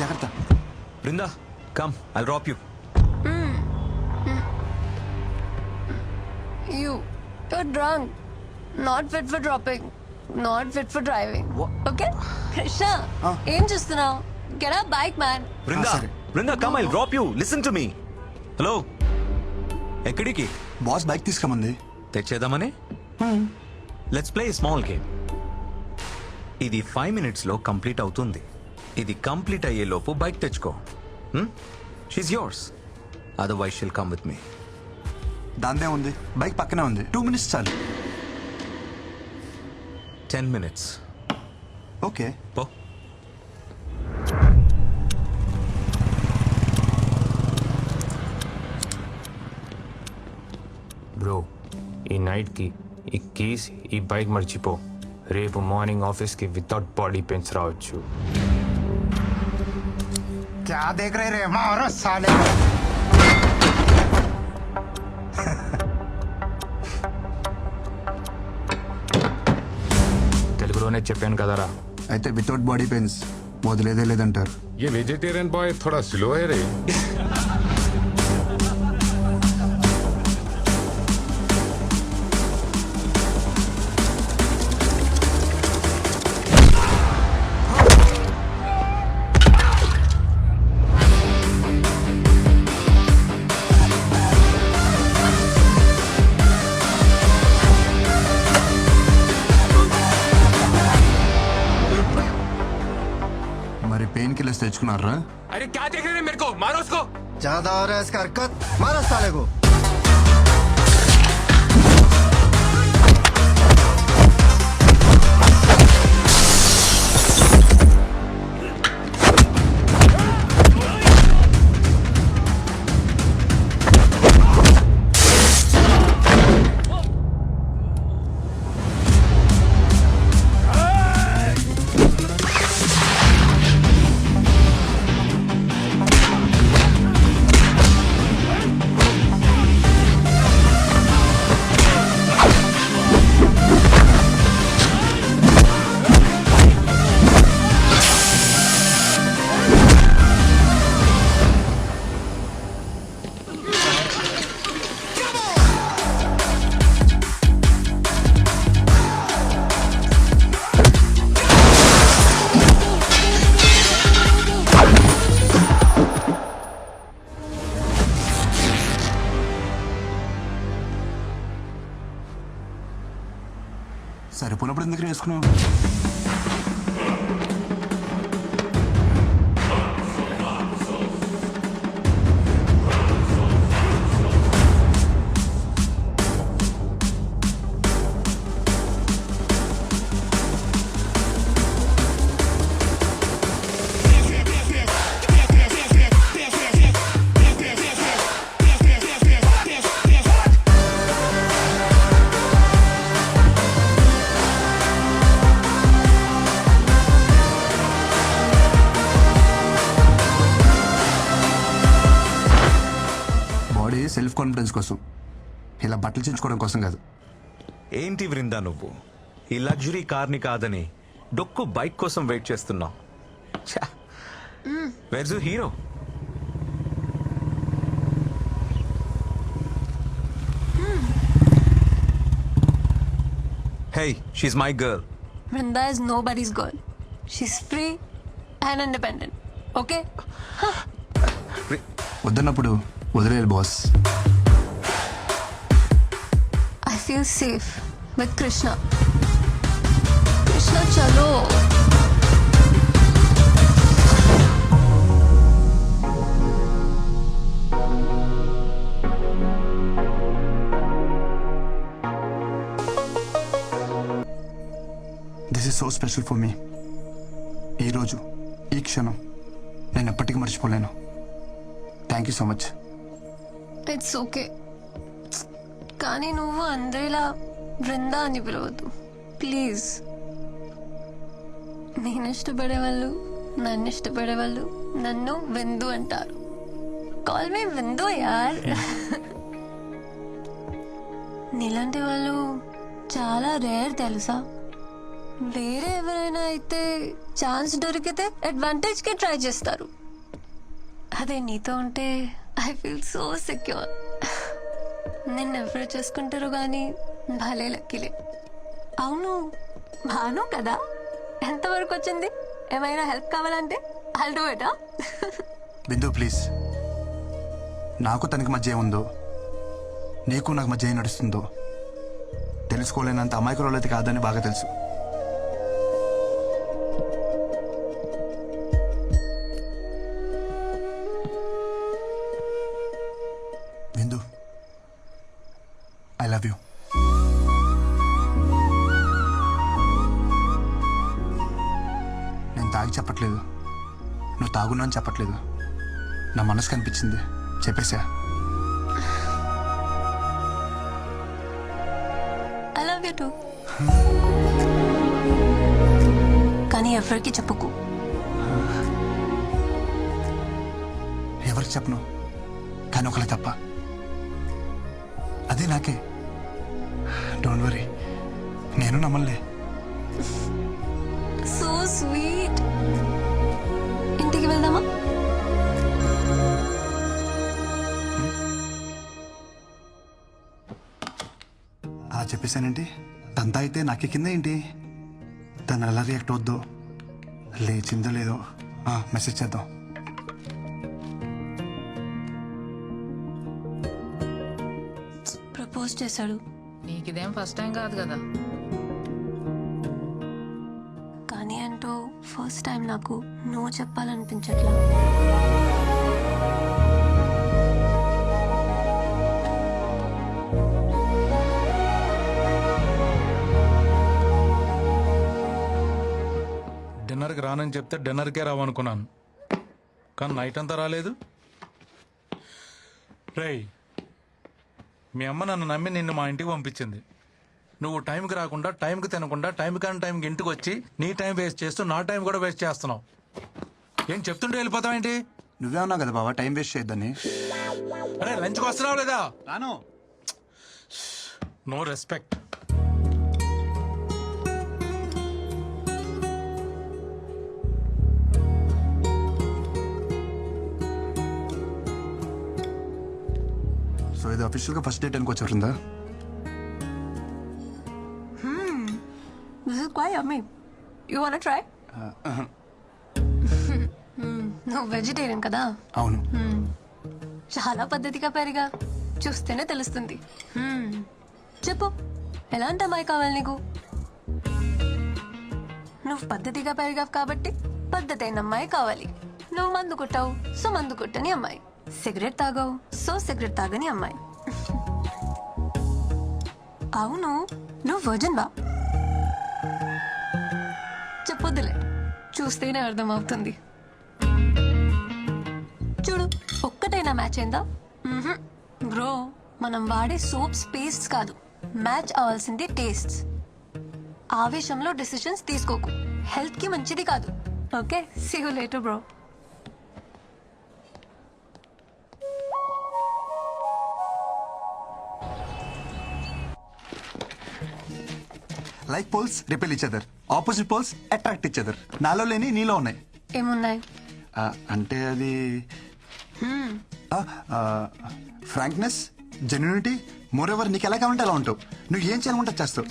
జాగ్రత్త. Brinda come, I'll drop you. You're drunk. Not fit for dropping. Not fit for driving. Okay? Krishna, ఏం చూస్తున్నావు? Get a bike, man. Brinda సరే. Brinda come, I'll drop you. Listen to me. Hello, ఎక్కడికి? Boss bike తీసుకురమంది. తెచ్చేద్దామని. Let's play small game. ఇది 5 minutes లో complete అవుతుంది. ఇది కంప్లీట్ అయ్యే లోపు బైక్ తెచ్చుకో. She's yours. Otherwise she'll come with me. దాందే ఉంది, బైక్ పక్కనే ఉంది. 2 minutes చాలు. 10 minutes. ఓకే. పో. బ్రో, ఈ నైట్కి ఈ కీస్ ఈ బైక్ మర్చిపో. రేపు మార్నింగ్ ఆఫీస్కి వితౌట్ బాడీ పెయిన్స్ రావచ్చు. क्या देख रहे रे मारो साले. తెలుగులోనే చెప్పాను కదరా. అయితే వితౌట్ బాడీ పెయిన్స్ వదిలేదే లేదంటారు. ये वेजिटेरियन बॉय थोड़ा स्लो है रे. మరి పెయిన్ కిల్లర్స్ తెచ్చుకున్నారా? అరే క్యా దేఖ్ రహే మేరే కో, మారో ఉస్కో. ज्यादा हो रहा है इसका हरकत. मारो साले को. సరిపోయినప్పుడు ఎందుకు వేసుకున్నావు? సెల్ఫ్ కాన్ఫిడెన్స్ కోసం, ఇలా బట్టలు చించుకోవడం కోసం కాదు. ఏంటి వృందా నువ్వు ఈ లగ్జరీ కార్ని కాదని డొక్కు బైక్ కోసం వెయిట్ చేస్తున్నావు? Verse hero? Hey, she's my girl. Vrinda is nobody's girl. She's free and independent. Okay? వద్దన్నప్పుడు వదిలేయాలి boss. I feel safe with Krishna. Krishna, chalo. This is so special for me. ఈరోజు ఈ క్షణం నేను ఎప్పటికీ మర్చిపోలేను. Thank you so much. It's okay. కానీ నువ్వు అందరిలా బృందా అని పిలవద్దు ప్లీజ్. నేను ఇష్టపడే వాళ్ళు, నన్ను ఇష్టపడే వాళ్ళు నన్ను విందు అంటారు. కాల్ మీ విందు యార్. నీలాంటి వాళ్ళు చాలా రేర్ తెలుసా. వేరే ఎవరైనా అయితే ఛాన్స్ దొరికితే అడ్వాంటేజ్ కి ట్రై చేస్తారు. అదే నీతో ఉంటే ఐ ఫీల్ సో సెక్యూర్. నిన్ను ఎవరు చేసుకుంటారు కానీ భలే లక్కీలే. అవును, భాను కదా, ఎంతవరకు వచ్చింది? ఏమైనా హెల్ప్ కావాలంటే I'll do it. Bindu please, నాకు తనకి మధ్య ఏముందో, నీకు నాకు మధ్య ఏం నడుస్తుందో తెలుసుకోలేనంత అమాయకురాలు అయితే కాదని బాగా తెలుసు. బిందు, ఐ లవ్ యూ. నేను తాగి చెప్పట్లేదు, నువ్వు తాగున్నా అని చెప్పట్లేదు. నా మనసు కనిపించింది, చెప్పేశా. I love you too. కానీ ఎవరికి చెప్పుకు. ఎవరికి చెప్పను, కానీ ఒకళ్ళే తప్ప. అదే నాకే. డోంట్ వరీ, నేను నమ్మలే. So sweet. ఇంటికి వెళ్దామా? అలా చెప్పేశానంటే తంతా అయితే నాకే కింద ఏంటి? తను ఎలా రియాక్ట్ అవుద్దో, లేచిందో లేదో మెసేజ్ చేద్దాం. ప్రపోజ్ చేశాడు, నీకిదేం ఫస్ట్ టైం కాదు కదా. కానీ అంటూ ఫస్ట్ టైం నాకు నో చెప్పాలనిపించట్లా. డిన్నర్కి రానని చెప్తే డిన్నర్కే రావనుకున్నాను, కానీ నైట్ అంతా రాలేదు. రేయ్, మీ అమ్మ నన్ను నమ్మి నిన్ను మా ఇంటికి పంపించింది. నువ్వు టైంకి రాకుండా, టైంకి తినకుండా, టైం కానీ టైంకి ఇంటికి వచ్చి నీ టైం వేస్ట్ చేస్తూ నా టైం కూడా వేస్ట్ చేస్తున్నావు. ఏం చెప్తుంటే వెళ్ళిపోతావేంటి? నువ్వే ఉన్నావు కదా బాబా టైం వేస్ట్ చేయొద్దని. అరే లంచ్కి వస్తున్నావు లేదా? రాను. No respect. సో ఇది అఫీషియల్గా ఫస్ట్ డేట్ అనుకోవచ్చు వరుందా? This is quite yummy. You wanna try? నువ్వు వెజిటేరియన్ కదా? అవును. చాలా పద్ధతిగా పెరిగా, చూస్తేనే తెలుస్తుంది. చెప్పు, ఎలాంటి అమ్మాయి కావాలి నీకు? నువ్వు పద్ధతిగా పెరిగావు కాబట్టి పద్ధతి అయిన అమ్మాయి కావాలి. నువ్వు మందు కొట్టావు, సో మందు కొట్టని అమ్మాయి. సిగరెట్ తాగావు, సో సిగరెట్ తాగని అమ్మాయి. అవును, నువ్వు వర్జిన్ బా? చెప్పొద్దులే, చూస్తేనే అర్థమవుతుంది. చూడు, ఒక్కటైనా మ్యాచ్ అయిందా? బ్రో, మనం వాడే సోప్స్ పేస్ట్స్ కాదు, మ్యాచ్ అవ్వాల్సింది టేస్ట్స్. ఆవేశంలో డెసిషన్స్ తీసుకోకు, హెల్త్ కి మంచిది కాదు. Okay, see you later bro. Like poles repel each other, opposite poles attract each other. నాలో లేని నీలో ఉన్నాయి. ఏమున్నాయి? అంటే అది ఫ్రాంక్నెస్, జెన్యూనిటీ, మోర్ ఎవర్ నీకు ఎలా కావాలంటే అలా ఉంటావు. నువ్వు ఏం చేయాలంటే చేస్తావు.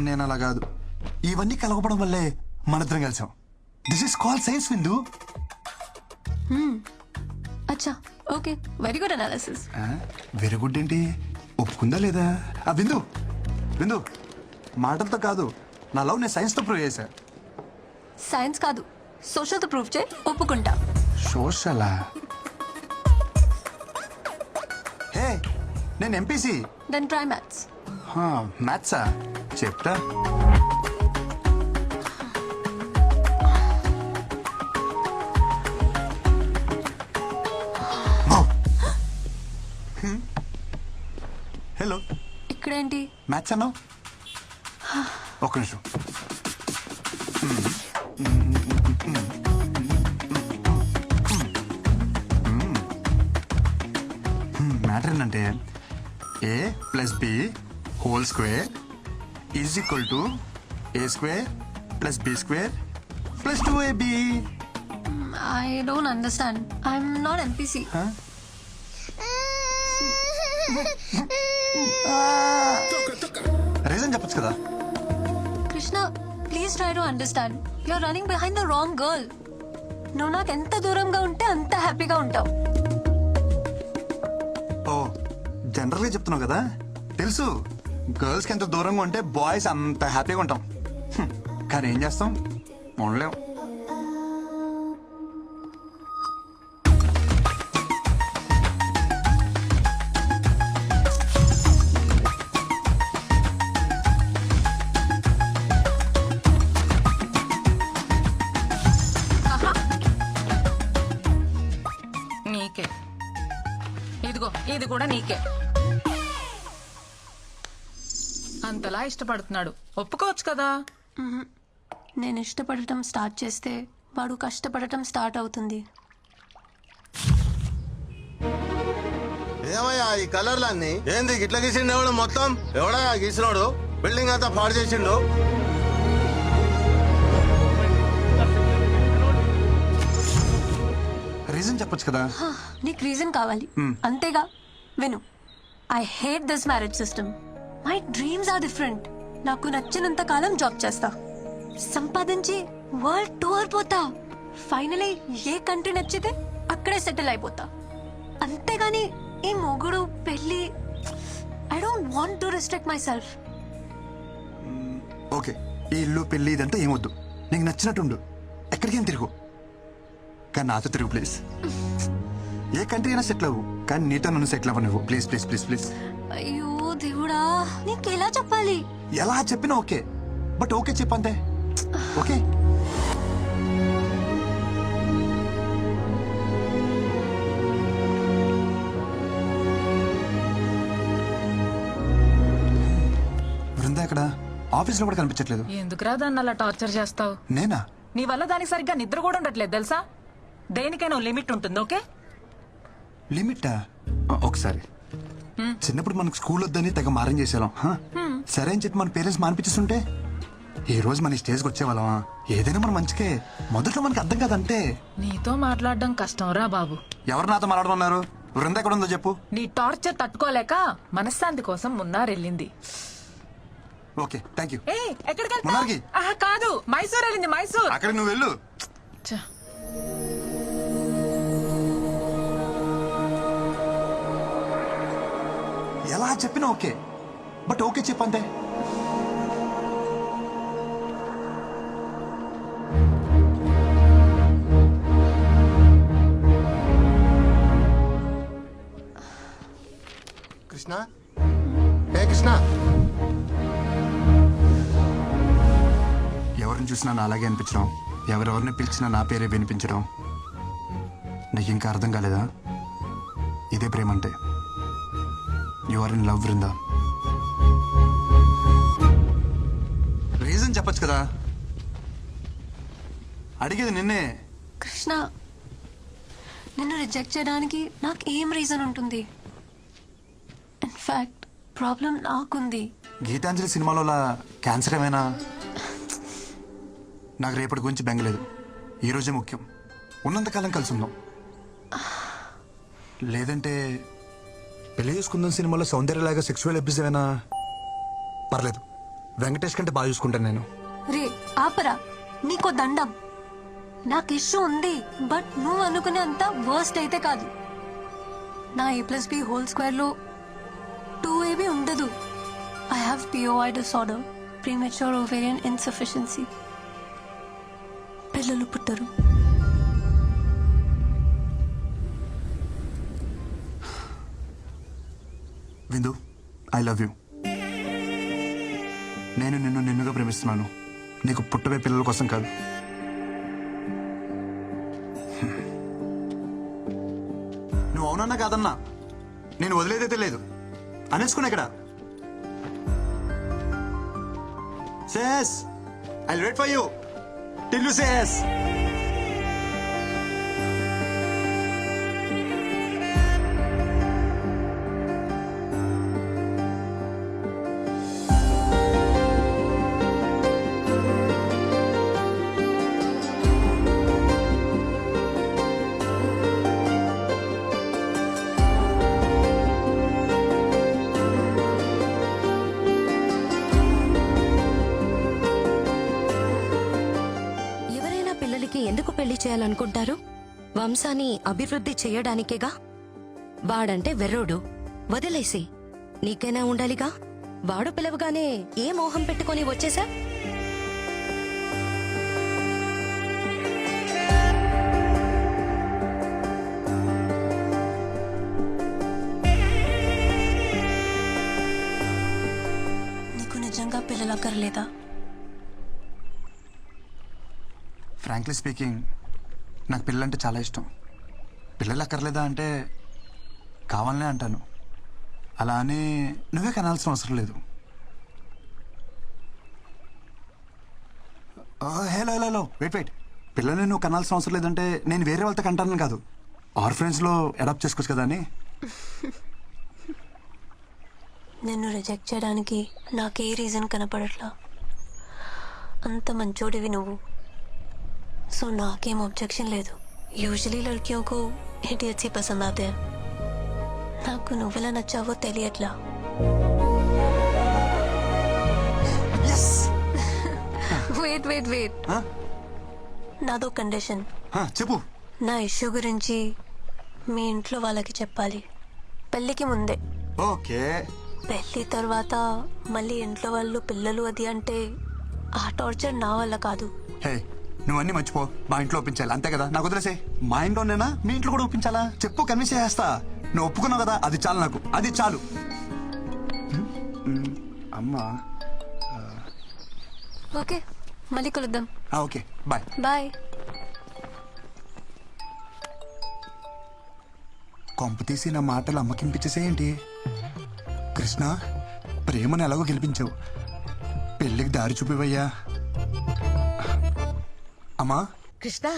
నేను అలా కాదు. ఇవన్నీ కలగపడం వల్లే మనిద్దరం కలిసాం. దిస్ ఈస్ కాల్ సైన్స్ విందు. అచ్చా, okay, very good analysis. Very good ఏంటి, ఒప్పుకుందా లేదా? బిందు బిందు, మాటలతో కాదు, నా లవ్ నేను సైన్స్తో ప్రూవ్ చేశా. సైన్స్ కాదు, సోషల్తో ప్రూవ్ చేయి, ఒప్పుకుంటా. సోషలా? హే, నేను ఎంపీసీ. Then try maths. మ్యాథ్సా? చెప్తా. హలో, ఇక్కడేంటి? మ్యాథ్స్ అన్నావు? ఒక్క నిమిషం. మ్యాటర్ ఏంటంటే A plus B whole square is equal to A square plus B square plus 2AB. I don't understand. I'm not NPC. Reason చెప్పొచ్చు కదా. Krishna, please try to understand. You're running behind the wrong girl. నువ్వు నాకు ఎంత దూరంగా ఉంటే అంత హ్యాపీగా ఉంటావు. ఓ జనరల్గా చెప్తున్నావు కదా, తెలుసు గర్ల్స్కి ఎంత దూరంగా ఉంటే బాయ్స్ అంత హ్యాపీగా ఉంటాం. కానీ ఏం చేస్తాం, ఉండలేం. నీకే. ఇదిగో ఇది కూడా నీకే. అంతలా ఇష్టపడుతున్నాడు, ఒప్పుకోవచ్చు కదా. నేను ఇష్టపడటం స్టార్ట్ చేస్తే వాడు కష్టపడటం స్టార్ట్ అవుతుంది. ఏమయ్యా ఈ కలర్లన్నీ ఏంది ఇట్లా గీసిండు? ఎవడు మొత్తం ఎవడా గీసినోడు? బిల్డింగ్ అంతా పాడు చేసిండు. రీజన్ చెప్పొచ్చు కదా. నీకు రీజన్ కావాలి అంతేగా. విను, I hate this marriage system. My dreams are different. నాకు నచ్చినంత కాలం జాబ్ చేస్తా, సంపాదించి వరల్డ్ టూర్ పోతా, ఫైనలీ ఏ కంట్రీ నచ్చితే అక్కడే సెటిల్ అయిపోతా. అంతేగాని ఈ మొగుడు పెళ్లి, I don't want to restrict myself. Okay, ఈ ఇల్లు పెళ్లి ఇదంతా ఏమొద్దు. నీకు నచ్చినట్టుండు, ఎక్కడికేం తిరుగు. కానీ నాతో తిరుగు ప్లీజ్. ఏ కంట్రీ అయినా సెటిల్ అవ్వు, కానీ నీతో నన్ను సెటిల్ అవ్వ నువ్వు ప్లీజ్ ప్లీజ్ ప్లీజ్ ప్లీజ్. అయ్యో దేవుడా, నీకు ఎలా చెప్పాలి? ఎలా చెప్పినా ఓకే, బట్ ఓకే చెప్పంతే. ఓకే బృందా ఎక్కడ? ఆఫీస్ లో కూడా కనిపించట్లేదు. ఎందుకురా దాన్ని అలా టార్చర్ చేస్తావు? నేనా? నీ వల్ల దానికి సరిగ్గా నిద్ర కూడా ఉండట్లేదు తెలుసా. దేనికైనా లిమిట్ ఉంటుంది. ఓకే, లిమిటా? ఒకసారి చిన్నప్పుడు మనకు స్కూల్ వద్దని తెగ మారం చేసేవాళ్ళం. సరే అని చెప్పి మన పేరెంట్స్ మానిపించేస్తుంటే ఈ రోజు మన స్టేజ్కి వచ్చేవాళ్ళమా? ఏదైనా మన మంచికే. మొదట్లో మనకి అర్థం కాదంటే. నీతో మాట్లాడడం కష్టం రా బాబు. ఎవరు నాతో మాట్లాడమన్నారు? బృందా ఎక్కడ ఉందో చెప్పు. నీ టార్చర్ తట్టుకోలేక మనశ్శాంతి కోసం మున్నారెళ్ళింది. Okay thank you. ఏ ఎక్కడికి మున్నార్కి? వెళ్తావ్? ఆహా, కాదు, మైసూర్ వెళ్ళింది. మైసూర్. అక్కడికి నువ్వు వెళ్ళు. ఛ, ఎలా చెప్పినా ఓకే, బట్ ఓకే చెప్పంతే. కృష్ణ, ఏ కృష్ణ, ఎవరిని చూసినా నా అలాగే అనిపించడం, ఎవరెవరిని పిలిచినా నా పేరే వినిపించడం. నీకు ఇంకా అర్థం కాలేదా? ఇదే ప్రేమ అంటే. You are in love Brinda. Reason చెప్పొచ్చు కదా. అడిగేది నిన్నే. కృష్ణ, నిన్ను రిజెక్ట్ చేయడానికి నాకు ఏం రీజన్ ఉంటుంది? ఇన్ఫాక్ట్ ప్రాబ్లం నాకుంది. గీతాంజలి సినిమాలో క్యాన్సర్ ఏమైనా? నాకు రేపటి గురించి బెంగలేదు. ఈరోజే ముఖ్యం. ఉన్నంతకాలం కలిసి ఉందాం. లేదంటే పెళ్లి చేసుకుందాం సినిమాలో సౌందర్యలాగా సెక్సువల్ అబ్యూస్ ఏమైనా? పర్లేదు, వెంకటేష్ కంటే బాగా చూసుకుంటాను నేను. రే ఆపరా, నీకో దండం. నాకు ఇష్యూ ఉంది, బట్ నువ్వు అనుకునే అంత వర్స్ట్ అయితే కాదు. నా A+B² 2AB ఉండదు. I have POI disorder, premature ovarian insufficiency. పిల్లలు పుట్టరు. విందు, ఐ లవ్ యూ. నేను నిన్ను నిన్నుగా ప్రేమిస్తున్నాను, నీకు పుట్టబోయే పిల్లల కోసం కాదు. నువ్వు అవునన్నా కాదన్నా నేను వదిలేదైతే లేదు. అనేసుకున్నా ఇక్కడ. Says I wait for you till you says. చెల్లెలికి ఎందుకు పెళ్లి చేయాలనుకుంటారు? వంశాన్ని అభివృద్ధి చేయడానికేగా. వాడంటే వెర్రోడు, వదిలేసి నీకైనా ఉండాలిగా. వాడు పిలవగానే ఏ మోహం పెట్టుకొని వచ్చేసా? నీకు నిజంగా పిల్లలక్కర్లేదా? ఫ్రాంక్లీ స్పీకింగ్, నాకు పిల్లలంటే చాలా ఇష్టం. పిల్లలు అక్కర్లేదా అంటే కావాలనే అంటాను. అలా అని నువ్వే కనాల్సిన అవసరం లేదు. Hello hello hello wait. పిల్లల్ని నువ్వు కనాల్సిన అవసరం లేదంటే నేను వేరే వాళ్ళతో కంటాను కాదు, ఆర్ఫరెన్స్లో అడాప్ట్ చేసుకోవచ్చు కదా అని. నిన్ను రిజెక్ట్ చేయడానికి నాకే రీజన్ కనపడట్లా. అంత మంచోడివి నువ్వు, సో నాకేం ऑब्जेक्शन లేదు. యూజువలీ लड़कियों को इडियट्स ही पसंद आते हैं. నాకు నువ్వెలా నచ్చావో తెలియట్లా. వెయిట్ నాదో కండిషన్. చెప్పు. నా ఇష్యూ గురించి మీ ఇంట్లో వాళ్ళకి చెప్పాలి, పెళ్ళికి ముందే. ఓకే. పెళ్ళి తర్వాత మళ్ళీ ఇంట్లో వాళ్ళు పిల్లలు అది అంటే ఆ టార్చర్ నా వల్ల కాదు. హే, నువ్వు అన్నీ మర్చిపో. మా ఇంట్లో ఒప్పించాలి అంతే కదా. నాకు వదిలేసే. మా ఇంట్లోనేనా మీ ఇంట్లో కూడా ఒప్పించాలా? చెప్పు, కన్విన్స్ చేస్తా. నువ్వు ఒప్పుకున్నావు కదా, అది చాలు నాకు, అది చాలు. అమ్మా. ఓకే, మళ్ళీ కలుద్దాం. Okay, bye. బాయ్. కొంప తీసి నా మాటలు అమ్మకింపించేసేయండి. కృష్ణ, ప్రేమను ఎలాగో గెలిపించావు, పెళ్ళికి దారి చూపివయ్యా. అమ్మా. కృష్ణ,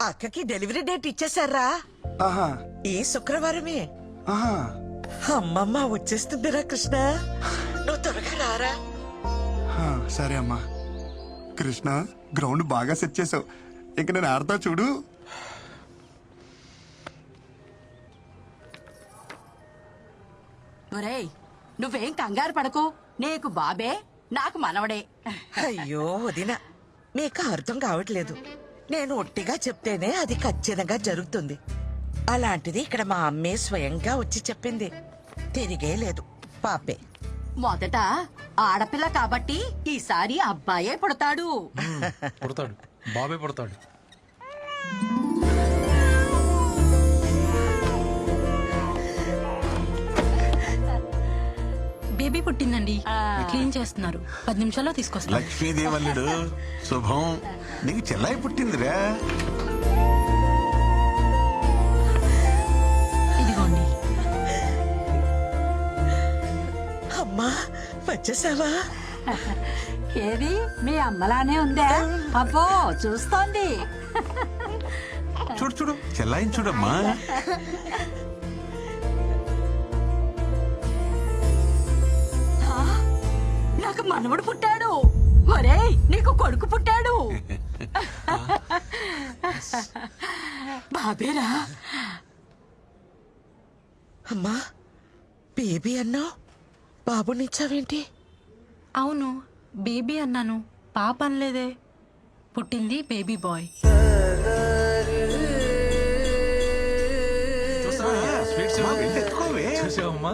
అక్కకి డెలివరీ డేట్ ఇచ్చేసారా? ఆహా. ఈ శుక్రవారమే. ఆహా. అమ్మమ్మ వచ్చేస్తుందిరా కృష్ణ, నువ్వు త్వరగా రారా. సరే అమ్మా. కృష్ణ, గ్రౌండ్ బాగా సెట్ చేసావు, ఇంక నేను ఆడతా చూడు. ఒరేయ్, నువ్వేం కంగారు పడకు. నీకు బాబే, నాకు మనవడే. అయ్యో వదిన, మీకు అర్థం కావట్లేదు. నేను ఒట్టిగా చెప్తేనే అది ఖచ్చితంగా జరుగుతుంది. అలాంటిది ఇక్కడ మా అమ్మే స్వయంగా వచ్చి చెప్పింది. తిరిగే లేదు, పాపే. మొదట ఆడపిల్ల కాబట్టి ఈసారి అబ్బాయే పుడతాడు. పుడతాడు, బాబే పుడతాడు. బేబీ పుట్టిందండి, క్లీన్ చేస్తున్నారు. 10 నిమిషాల్లో తీసుకొస్తారు. లక్ష్మీదేవల్లుడు శుభం. నీకు చెల్లాయి పుట్టిందిరా. ఇదిగోండి. అమ్మా, వచ్చేసావా? ఏది మీ అమ్మలానే ఉందా? అబ్బో, చూస్తోంది. చూడు చూడు, చెల్లాయిని చూడమ్మా. నాకు మనవడు పుట్టాడు. ఒరేయ్, నీకు కొడుకు పుట్టాడు. బాబేరా. అమ్మా, బేబీ అన్నావు, బాబునిచ్చావేంటి? అవును, బేబీ అన్నాను, పాప అనలేదే. పుట్టింది బేబీ బాయ్. చూసావమ్మా?